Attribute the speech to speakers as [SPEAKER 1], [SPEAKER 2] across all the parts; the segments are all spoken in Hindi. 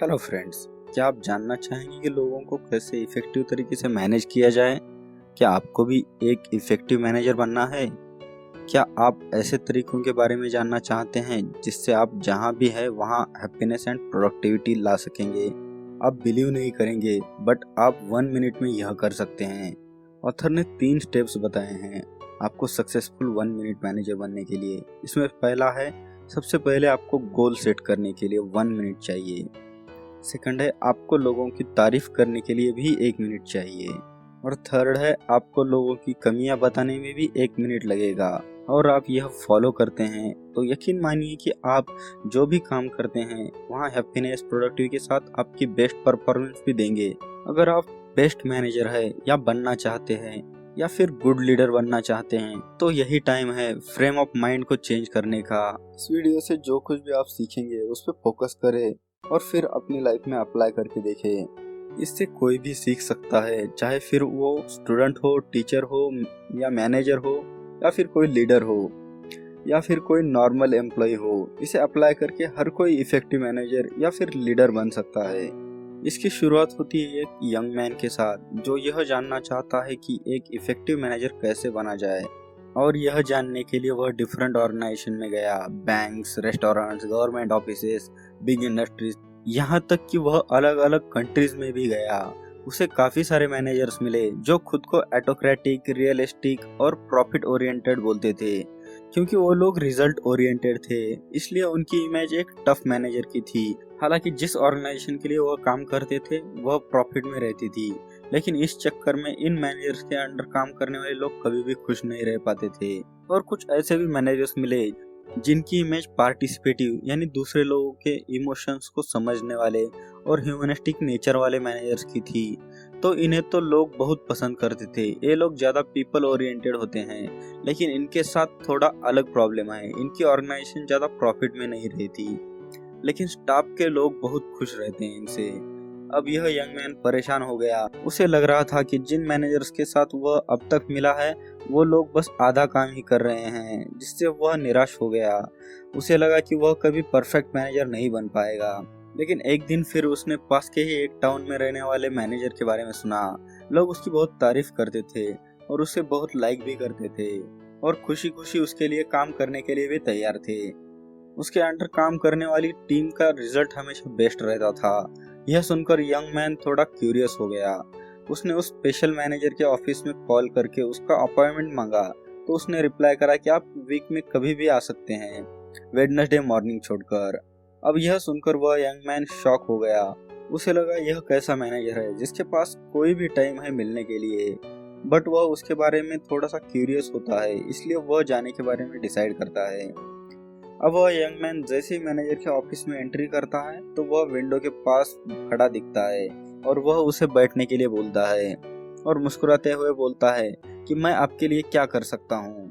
[SPEAKER 1] हेलो फ्रेंड्स, क्या आप जानना चाहेंगे कि लोगों को कैसे इफेक्टिव तरीके से मैनेज किया जाए? क्या आपको भी एक इफेक्टिव मैनेजर बनना है? क्या आप ऐसे तरीकों के बारे में जानना चाहते हैं जिससे आप जहां भी है वहां हैप्पीनेस एंड प्रोडक्टिविटी ला सकेंगे? आप बिलीव नहीं करेंगे, बट आप 1 मिनट में यह कर सकते हैं। ऑथर ने 3 स्टेप्स बताए हैं आपको सक्सेसफुल 1 मिनट मैनेजर बनने के लिए। इसमें पहला है, सबसे पहले आपको गोल सेट करने के लिए 1 मिनट चाहिए। सेकंड है, आपको लोगों की तारीफ करने के लिए भी 1 मिनट चाहिए। और थर्ड है, आपको लोगों की कमियां बताने में भी 1 मिनट लगेगा। और आप यह फॉलो करते हैं तो यकीन मानिए कि आप जो भी काम करते हैं वहाँ हैप्पीनेस प्रोडक्टिविटी के साथ आपकी बेस्ट परफॉर्मेंस भी देंगे। अगर आप बेस्ट मैनेजर है या बनना चाहते हैं या फिर गुड लीडर बनना चाहते हैं तो यही टाइम है फ्रेम ऑफ माइंड को चेंज करने का। इस वीडियो से जो कुछ भी आप सीखेंगे उस पर फोकस करें और फिर अपनी लाइफ में अप्लाई करके देखें। इससे कोई भी सीख सकता है, चाहे फिर वो स्टूडेंट हो, टीचर हो या मैनेजर हो या फिर कोई लीडर हो या फिर कोई नॉर्मल एम्प्लॉय हो। इसे अप्लाई करके हर कोई इफेक्टिव मैनेजर या फिर लीडर बन सकता है। इसकी शुरुआत होती है एक यंग मैन के साथ जो यह जानना चाहता है कि एक इफेक्टिव मैनेजर कैसे बना जाए। और यह जानने के लिए वह डिफरेंट ऑर्गेनाइजेशन में गया, banks, restaurants, government offices, big industries, यहाँ तक कि वह अलग अलग कंट्रीज में भी गया। उसे काफी सारे मैनेजर्स मिले जो खुद को ऑटोक्रेटिक, रियलिस्टिक और प्रॉफिट ओरिएंटेड बोलते थे। क्योंकि वो लोग रिजल्ट ओरिएंटेड थे, इसलिए उनकी इमेज एक टफ मैनेजर की थी। हालांकि जिस ऑर्गेनाइजेशन के लिए वह काम करते थे वह प्रॉफिट में रहती थी, लेकिन इस चक्कर में इन मैनेजर्स के अंडर काम करने वाले लोग कभी भी खुश नहीं रह पाते थे। और कुछ ऐसे भी मैनेजर्स मिले जिनकी इमेज पार्टिसिपेटिव यानी दूसरे लोगों के इमोशंस को समझने वाले और ह्यूमनिस्टिक नेचर वाले मैनेजर्स की थी। तो इन्हें तो लोग बहुत पसंद करते थे। ये लोग ज़्यादा पीपल ओरिएंटेड होते हैं, लेकिन इनके साथ थोड़ा अलग प्रॉब्लम है, इनकी ऑर्गेनाइजेशन ज़्यादा प्रॉफिट में नहीं रहती, लेकिन स्टाफ के लोग बहुत खुश रहते हैं इनसे। अब यह यंग मैन परेशान हो गया। उसे लग रहा था कि जिन मैनेजर्स के साथ वह अब तक मिला है वो लोग बस आधा काम ही कर रहे हैं, जिससे वह निराश हो गया। उसे लगा कि वह कभी परफेक्ट मैनेजर नहीं बन पाएगा। लेकिन एक दिन फिर उसने पास के ही एक टाउन में रहने वाले मैनेजर के बारे में सुना। लोग उसकी बहुत तारीफ करते थे और उसे बहुत लाइक भी करते थे और खुशी खुशी उसके लिए काम करने के लिए भी तैयार थे। उसके अंडर काम करने वाली टीम का रिजल्ट हमेशा बेस्ट रहता था। यह सुनकर यंग मैन थोड़ा क्यूरियस हो गया। उसने उस स्पेशल मैनेजर के ऑफिस में कॉल करके उसका अपॉइंटमेंट मांगा। तो उसने रिप्लाई करा कि आप वीक में कभी भी आ सकते हैं, वेडनेसडे मॉर्निंग छोड़कर। अब यह सुनकर वह यंग मैन शॉक हो गया। उसे लगा यह कैसा मैनेजर है जिसके पास कोई भी टाइम है मिलने के लिए। बट वह उसके बारे में थोड़ा सा क्यूरियस होता है, इसलिए वह जाने के बारे में डिसाइड करता है। अब वह यंग मैन जैसे ही मैनेजर के ऑफिस में एंट्री करता है तो वह विंडो के पास खड़ा दिखता है और वह उसे बैठने के लिए बोलता है और मुस्कुराते हुए बोलता है कि मैं आपके लिए क्या कर सकता हूँ।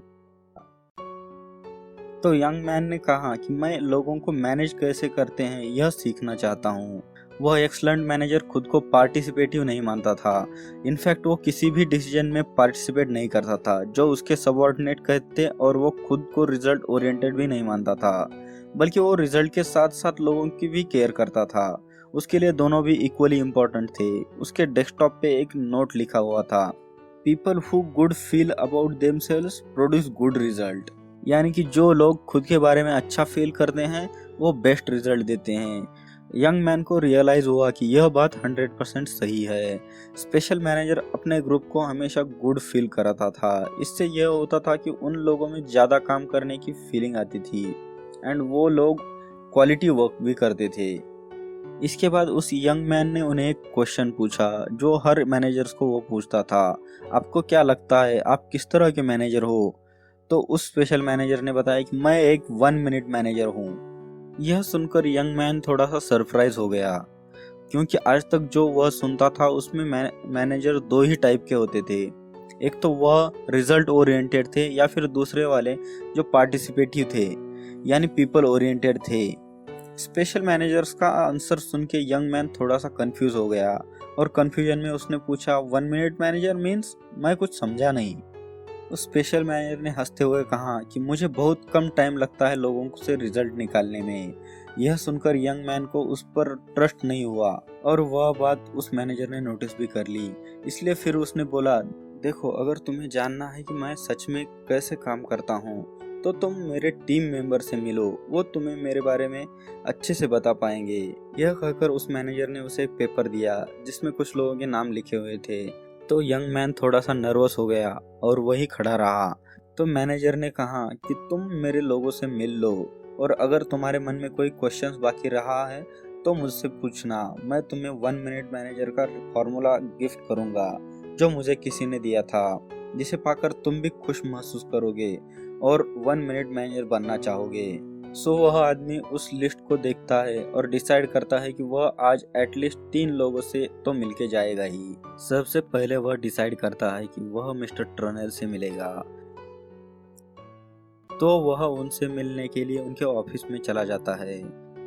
[SPEAKER 1] तो यंग मैन ने कहा कि मैं लोगों को मैनेज कैसे करते हैं यह सीखना चाहता हूँ। वह एक्सलेंट मैनेजर खुद को पार्टिसिपेटिव नहीं मानता था। इनफैक्ट वो किसी भी डिसीजन में पार्टिसिपेट नहीं करता था जो उसके सबऑर्डिनेट कहते, और वो खुद को रिजल्ट ओरिएंटेड भी नहीं मानता था, बल्कि वो रिजल्ट के साथ साथ लोगों की भी केयर करता था। उसके लिए दोनों भी इक्वली इम्पोर्टेंट थे। उसके डेस्कटॉप पे एक नोट लिखा हुआ था, people who good feel about themselves produce good result. यानी कि जो लोग खुद के बारे में अच्छा फील करते हैं वो बेस्ट रिजल्ट देते हैं। यंग मैन को रियलाइज हुआ कि यह बात 100% सही है। स्पेशल मैनेजर अपने ग्रुप को हमेशा गुड फील कराता था। इससे यह होता था कि उन लोगों में ज़्यादा काम करने की फीलिंग आती थी एंड वो लोग क्वालिटी वर्क भी करते थे। इसके बाद उस यंग मैन ने उन्हें एक क्वेश्चन पूछा जो हर मैनेजर्स को वो पूछता था, आपको क्या लगता है आप किस तरह के मैनेजर हो? तो उस स्पेशल मैनेजर ने बताया कि मैं एक 1 मिनट मैनेजर हूँ। यह सुनकर यंग मैन थोड़ा सा सरप्राइज हो गया, क्योंकि आज तक जो वह सुनता था उसमें मैनेजर 2 ही टाइप के होते थे। एक तो वह रिजल्ट ओरिएंटेड थे या फिर दूसरे वाले जो पार्टिसिपेटिव थे यानी पीपल ओरिएंटेड थे। स्पेशल मैनेजर्स का आंसर सुन के यंग मैन थोड़ा सा कंफ्यूज हो गया और कंफ्यूजन में उसने पूछा 1 मिनट मैनेजर मीन्स? मैं कुछ समझा नहीं। उस स्पेशल मैनेजर ने हंसते हुए कहा कि मुझे बहुत कम टाइम लगता है लोगों से रिजल्ट निकालने में। यह सुनकर यंग मैन को उस पर ट्रस्ट नहीं हुआ और वह बात उस मैनेजर ने नोटिस भी कर ली। इसलिए फिर उसने बोला, देखो, अगर तुम्हें जानना है कि मैं सच में कैसे काम करता हूँ तो तुम मेरे टीम मेंबर से मिलो, वो तुम्हें मेरे बारे में अच्छे से बता पाएंगे। यह कहकर उस मैनेजर ने उसे एक पेपर दिया जिसमें कुछ लोगों के नाम लिखे हुए थे। तो यंग मैन थोड़ा सा नर्वस हो गया और वही खड़ा रहा। तो मैनेजर ने कहा कि तुम मेरे लोगों से मिल लो और अगर तुम्हारे मन में कोई क्वेश्चंस बाकी रहा है तो मुझसे पूछना। मैं तुम्हें 1 मिनट मैनेजर का फॉर्मूला गिफ्ट करूंगा जो मुझे किसी ने दिया था, जिसे पाकर तुम भी खुश महसूस करोगे और 1 मिनट मैनेजर बनना चाहोगे। सो वह आदमी उस लिस्ट को देखता है और डिसाइड करता है कि वह आज एटलीस्ट 3 लोगों से तो मिलके जाएगा ही। सबसे पहले वह डिसाइड करता है कि वह मिस्टर टर्नेल से मिलेगा। तो वह उनसे मिलने के लिए उनके ऑफिस में चला जाता है।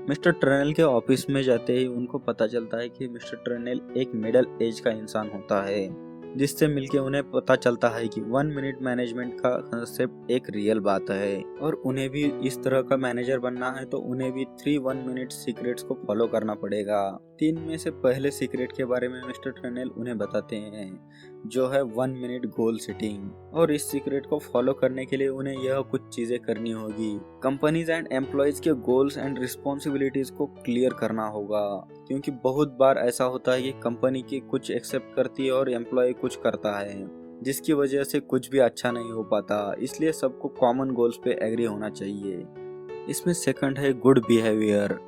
[SPEAKER 1] मिस्टर टर्नेल के ऑफिस में जाते ही उनको पता चलता है कि मिस्टर टर्नेल एक मिडिल एज का इंसान होता है, जिससे मिलके उन्हें पता चलता है कि 1 मिनट मैनेजमेंट का कंसेप्ट एक रियल बात है और उन्हें भी इस तरह का मैनेजर बनना है तो उन्हें भी 3 1 मिनट सीक्रेट्स को फॉलो करना पड़ेगा। 3 में से पहले सीक्रेट के बारे में मिस्टर टर्नेल उन्हें बताते हैं, जो है 1 मिनट गोल सेटिंग। और इस सीक्रेट को फॉलो करने के लिए उन्हें यह कुछ चीजें करनी होगी। कंपनीज एंड एम्प्लॉयज के गोल्स एंड रिस्पॉन्सिबिलिटीज को क्लियर करना होगा, क्योंकि बहुत बार ऐसा होता है कि कंपनी की कुछ एक्सेप्ट करती है और एम्प्लॉय कुछ करता है, जिसकी वजह से कुछ भी अच्छा नहीं हो पाता। इसलिए सबको कॉमन गोल्स पे एग्री होना चाहिए। इसमें सेकंड है गुड बिहेवियर।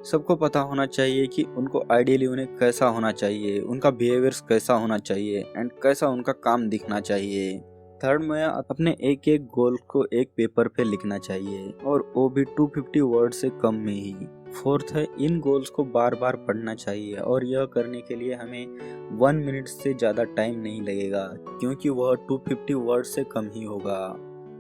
[SPEAKER 1] सबको पता होना चाहिए कि उनको आइडियली उन्हें कैसा होना चाहिए, उनका बिहेवियर्स कैसा होना चाहिए एंड कैसा उनका काम दिखना चाहिए। थर्ड में अपने एक एक गोल को एक पेपर पे लिखना चाहिए और वो भी 250 वर्ड से कम में ही। फोर्थ है इन गोल्स को बार बार पढ़ना चाहिए और यह करने के लिए हमें 1 मिनट से ज़्यादा टाइम नहीं लगेगा, क्योंकि वह 250 वर्ड से कम ही होगा।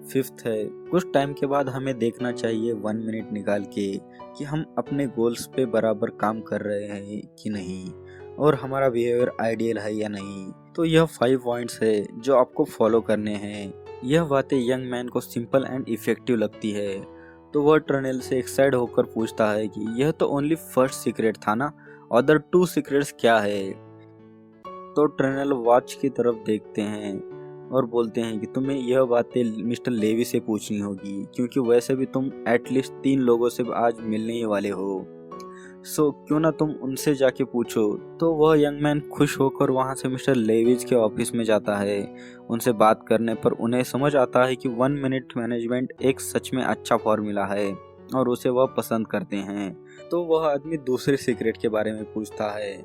[SPEAKER 1] फिफ्थ है कुछ टाइम के बाद हमें देखना चाहिए 1 मिनट निकाल के कि हम अपने गोल्स पे बराबर काम कर रहे हैं कि नहीं और हमारा बिहेवियर आइडियल है या नहीं। तो यह 5 पॉइंट्स है जो आपको फॉलो करने हैं। यह बातें यंग मैन को सिंपल एंड इफेक्टिव लगती है, तो वह टर्नेल से एक्साइट होकर पूछता है कि यह तो ओनली फर्स्ट सीक्रेट था ना, अदर 2 सीक्रेट्स क्या है। तो टर्नेल वॉच की तरफ देखते हैं और बोलते हैं कि तुम्हें यह बातें मिस्टर लेवी से पूछनी होगी, क्योंकि वैसे भी तुम एटलीस्ट 3 लोगों से आज मिलने ही वाले हो। सो क्यों ना तुम उनसे जाके पूछो। तो वह यंग मैन खुश होकर वहां से मिस्टर लेविज के ऑफिस में जाता है। उनसे बात करने पर उन्हें समझ आता है कि 1 मिनट मैनेजमेंट एक सच में अच्छा फॉर्मूला है और उसे वह पसंद करते हैं। तो वह आदमी दूसरे सीक्रेट के बारे में पूछता है,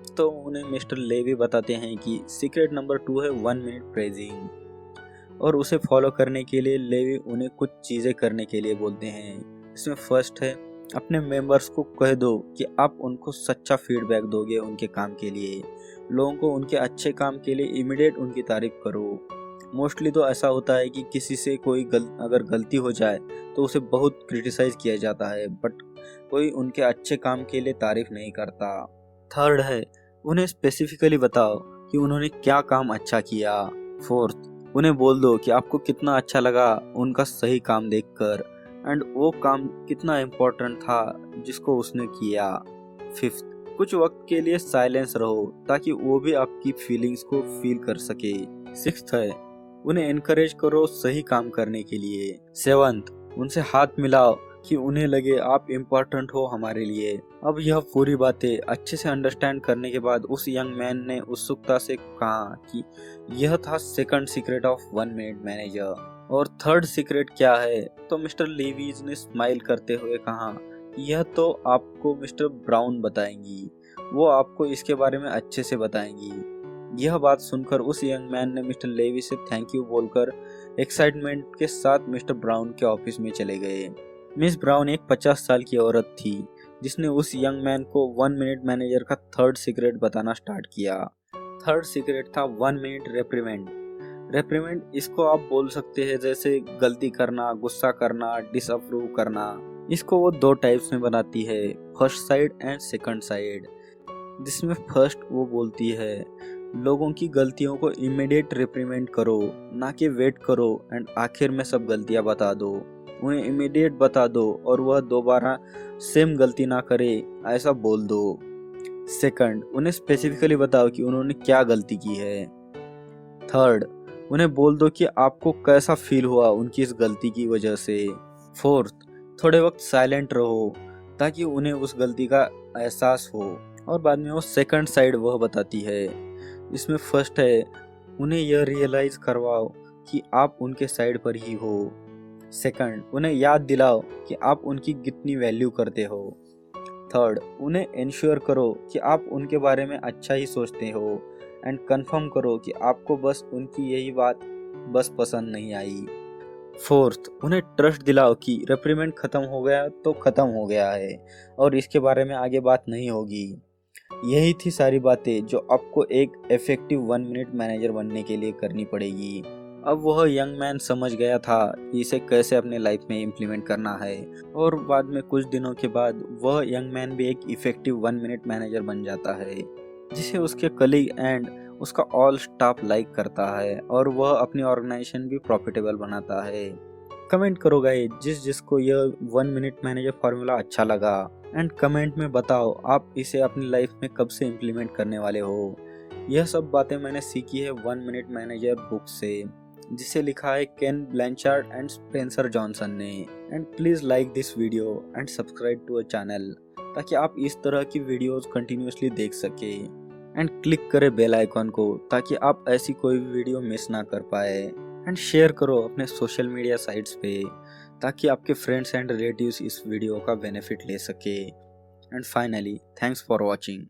[SPEAKER 1] तो उन्हें मिस्टर लेवी बताते हैं कि सीक्रेट नंबर 2 है 1 मिनट प्रेजिंग और उसे फॉलो करने के लिए लेवी उन्हें कुछ चीज़ें करने के लिए बोलते हैं। इसमें फर्स्ट है अपने मेंबर्स को कह दो कि आप उनको सच्चा फीडबैक दोगे उनके काम के लिए। लोगों को उनके अच्छे काम के लिए इमीडिएट उनकी तारीफ करो। मोस्टली तो ऐसा होता है कि किसी से कोई अगर गलती हो जाए तो उसे बहुत क्रिटिसाइज किया जाता है, बट कोई उनके अच्छे काम के लिए तारीफ नहीं करता। थर्ड है उन्हें स्पेसिफिकली बताओ कि उन्होंने क्या काम अच्छा किया। फोर्थ उन्हें बोल दो कि आपको कितना अच्छा लगा उनका सही काम देखकर एंड वो काम कितना इम्पोर्टेंट था जिसको उसने किया। फिफ्थ कुछ वक्त के लिए साइलेंस रहो ताकि वो भी आपकी फीलिंग्स को फील कर सके। सिक्स्थ है उन्हें एनकरेज करो सही काम करने के लिए। सेवंथ उनसे हाथ मिलाओ कि उन्हें लगे आप इम्पोर्टेंट हो हमारे लिए। अब यह पूरी बातें अच्छे से अंडरस्टैंड करने के बाद उस यंग मैन ने उत्सुकता से कहा कि यह था second secret of 1 minute manager और थर्ड सीक्रेट क्या है। तो मिस्टर लेवीज ने स्माइल करते हुए कहा, यह तो आपको मिस्टर ब्राउन बताएंगी, वो आपको इसके बारे में अच्छे से बताएंगी। यह बात सुनकर उस यंग मैन ने मिस्टर लेवी से थैंक यू बोलकर एक्साइटमेंट के साथ मिस्टर ब्राउन के ऑफिस में चले गए। मिस ब्राउन एक 50 साल की औरत थी जिसने उस यंग मैन को 1 मिनट मैनेजर का थर्ड सीक्रेट बताना स्टार्ट किया। थर्ड सीक्रेट था 1 मिनट रेप्रिमेंड। रेप्रिमेंड इसको आप बोल सकते हैं जैसे गलती करना, गुस्सा करना, डिसअप्रूव करना। इसको वो 2 टाइप्स में बनाती है, first side and second side. जिसमें फर्स्ट वो बोलती है लोगों की गलतियों को इमीडिएट रिप्रीमेंट करो, ना कि वेट करो एंड आखिर में सब गलतियां बता दो। उन्हें इमीडिएट बता दो और वह दोबारा सेम गलती ना करे ऐसा बोल दो। सेकंड, उन्हें स्पेसिफिकली बताओ कि उन्होंने क्या गलती की है। थर्ड, उन्हें बोल दो कि आपको कैसा फील हुआ उनकी इस गलती की वजह से। फोर्थ, थोड़े वक्त साइलेंट रहो ताकि उन्हें उस गलती का एहसास हो और बाद में वो सेकंड साइड वह बताती है। इसमें फर्स्ट है, उन्हें यह रियलाइज करवाओ कि आप उनके साइड पर ही हो। सेकंड, उन्हें याद दिलाओ कि आप उनकी कितनी वैल्यू करते हो। थर्ड, उन्हें इंश्योर करो कि आप उनके बारे में अच्छा ही सोचते हो एंड कंफर्म करो कि आपको बस उनकी यही बात बस पसंद नहीं आई। फोर्थ, उन्हें ट्रस्ट दिलाओ कि रिप्रीमेंट खत्म हो गया तो खत्म हो गया है और इसके बारे में आगे बात नहीं होगी। यही थी सारी बातें जो आपको एक इफेक्टिव 1 मिनट मैनेजर बनने के लिए करनी पड़ेगी। अब वह यंग मैन समझ गया था कि इसे कैसे अपने लाइफ में इम्प्लीमेंट करना है और बाद में कुछ दिनों के बाद वह यंग मैन भी एक इफेक्टिव 1 मिनट मैनेजर बन जाता है, जिसे उसके कलीग एंड उसका ऑल स्टाफ लाइक करता है और वह अपनी ऑर्गेनाइजेशन भी प्रॉफिटेबल बनाता है। कमेंट करो गाइस जिसको यह 1 मिनट मैनेजर फार्मूला अच्छा लगा एंड कमेंट में बताओ आप इसे अपनी लाइफ में कब से इम्प्लीमेंट करने वाले हो। यह सब बातें मैंने सीखी है 1 मिनट मैनेजर बुक से, जिसे लिखा है Ken Blanchard and Spencer Johnson ने। And please like this video and subscribe to a channel ताकि आप इस तरह की वीडियोस कंटिन्यूअसली देख सके एंड क्लिक करें बेल आइकॉन को ताकि आप ऐसी कोई भी वीडियो मिस ना कर पाए एंड शेयर करो अपने सोशल मीडिया साइट्स पे ताकि आपके फ्रेंड्स एंड रिलेटिव्स इस वीडियो का बेनिफिट ले सके। And finally thanks for watching.